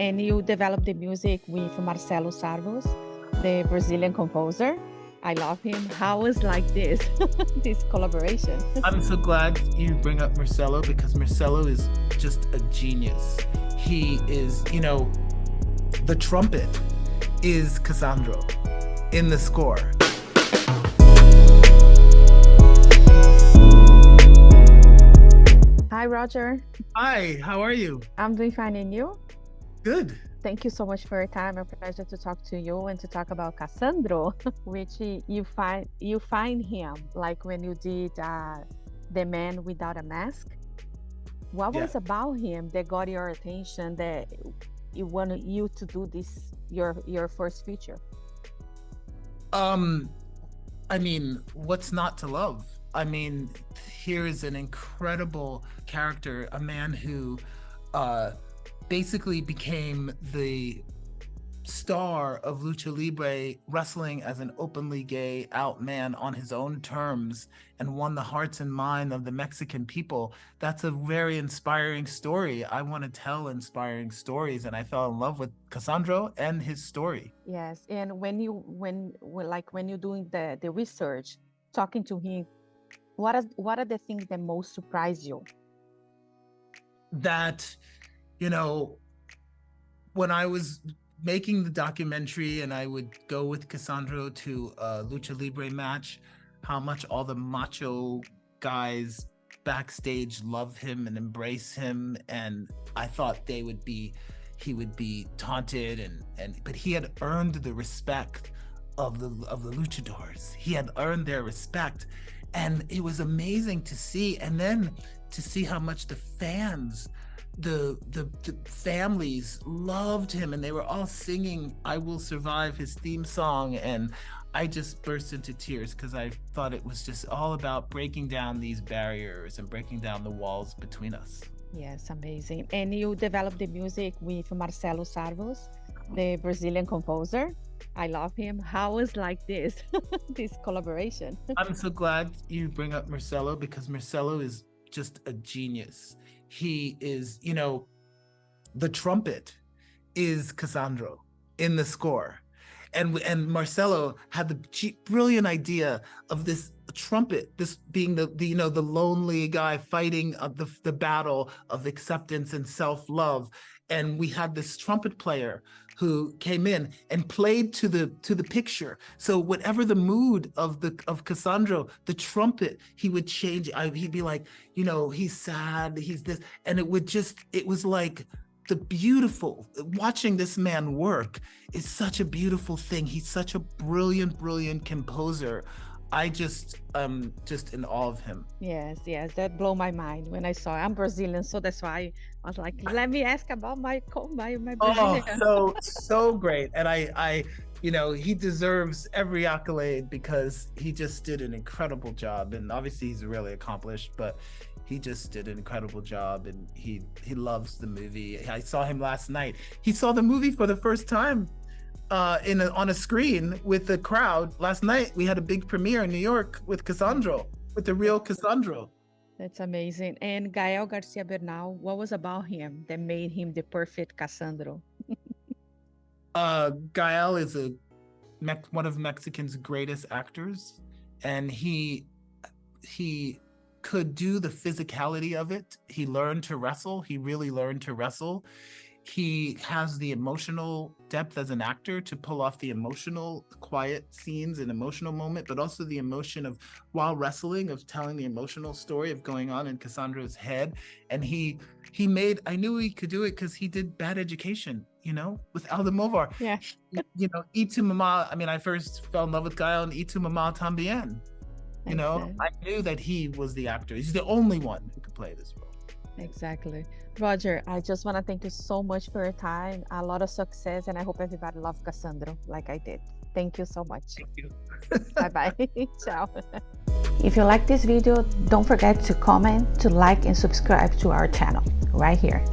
And you developed the music with Marcelo Zarvos, the Brazilian composer. I love him. How was like this, this collaboration? I'm so glad you bring up Marcelo because Marcelo is just a genius. He is, the trumpet is Cassandro in the score. Hi, Roger. Hi, how are you? I'm doing fine, and you? Good. Thank you so much for your time. A pleasure to talk to you and to talk about Cassandro, which you find him like when you did The Man Without a Mask. What was about him that got your attention that you wanted you to do this your first feature? I mean, what's not to love? I mean, here is an incredible character, a man who basically became the star of Lucha Libre, wrestling as an openly gay out man on his own terms, and won the hearts and mind of the Mexican people. That's a very inspiring story. I want to tell inspiring stories, and I fell in love with Cassandro and his story. Yes, and when you're doing the research, talking to him, what are the things that most surprise you? That, when I was making the documentary and I would go with Cassandro to a Lucha Libre match, how much all the macho guys backstage love him and embrace him. And I thought he would be taunted but he had earned the respect of the luchadors. He had earned their respect. And it was amazing to see. And then to see how much the fans, the families loved him, and they were all singing "I Will Survive," his theme song, and I just burst into tears because I thought it was just all about breaking down these barriers and breaking down the walls between us. Yes, amazing. And you developed the music with Marcelo Zarvos, the Brazilian composer. I love him. How was like this, this collaboration? I'm so glad you bring up Marcelo because Marcelo is just a genius. He is, the trumpet is Cassandro in the score. And Marcelo had the brilliant idea of this trumpet, this being the lonely guy fighting the battle of acceptance and self-love. And we had this trumpet player who came in and played to the picture. So whatever the mood of Cassandro, the trumpet, he would change. He'd be like, he's sad, he's this, and it was like watching this man work is such a beautiful thing. He's such a brilliant composer. I just in awe of him. Yes, that blew my mind when I saw I'm Brazilian, so that's why I was like, let me ask about my Brazilian. Oh, so great. And I he deserves every accolade because he just did an incredible job. And obviously he's really accomplished, but he just did an incredible job, and he loves the movie. I saw him last night. He saw the movie for the first time on a screen with the crowd. Last night we had a big premiere in New York with Cassandro, with the real Cassandro. That's amazing. And Gael García Bernal, what was about him that made him the perfect Cassandro? Gael is one of Mexican's greatest actors, and he could do the physicality of it. He learned to wrestle. He really learned to wrestle. He has the emotional depth as an actor to pull off the emotional, quiet scenes and emotional moment, but also the emotion of while wrestling, of telling the emotional story of going on in Cassandro's head. And I knew he could do it because he did Bad Education, with Almodovar. Yeah. Y Tu Mamá. I mean, I first fell in love with Gael in Y Tu Mamá También. I knew that he was the actor. He's the only one who could play this role. Exactly. Roger, I just want to thank you so much for your time. A lot of success, and I hope everybody loves Cassandro like I did. Thank you so much. Thank you. Bye-bye. Ciao. If you like this video, don't forget to comment, to like, and subscribe to our channel right here.